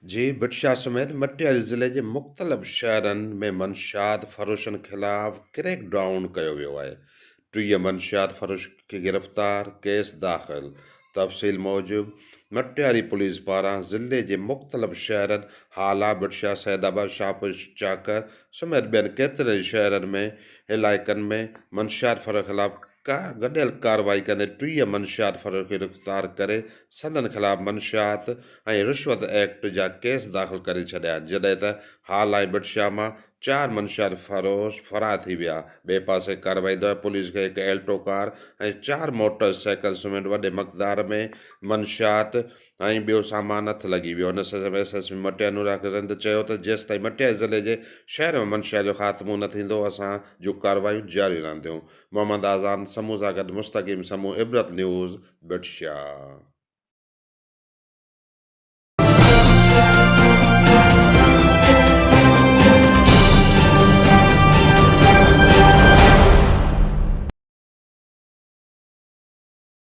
जी, भटशा समेत मटियाला ज़िले जे मुख़्तलिफ़ शहरनि में मंशियात फ़रोशनि ख़िलाफ़ क्रैकडाउन कयो वियो आहे। 30 मंशियात फ़रोश खे गिरफ़्तार, केस दाख़िल। तफ़सील मूजिबि मटियारी पुलिस पारां ज़िले जे मुख़्तलिफ़ शहरनि हाला, भटशा, सैदाबाद, शाहपुर, चाकर समेत ॿियनि केतिरनि ई शहरनि में इलाइक़नि में मंशियात फ़रोश ख़िलाफ़ गॾियल कार्रवाई कंदे 30 मंशियात फ़रोश खे गिरफ़्तार करे संदनि ख़िलाफ़ मंशियात ऐं रिश्वत एक्ट जा केस दाख़िल करे छॾिया आहिनि, जॾहिं त हाल ऐं भटशा मां 4 मंशियात फ़रोश फ़रार थी विया। ॿिए पासे कार्रवाई दौरान पुलिस खे हिकु एल्टो कार ऐं 4 मोटर साइकिल समेत वॾे मक़दार में मंशियात ऐं ॿियो सामान हथु लॻी वियो। हुन समय एसएसपी मटिया अनुराग रंद चयो त जेसिताईं मटिया ज़िले जे शहर में मंशियात जो ख़ात्मो न थींदो, असां जूं कार्रवायूं जारी रहंदियूं। मोहम्मद आज़ान समूह सां गॾु मुस्तक़ीम समूह इबरत न्यूज़ भटशा।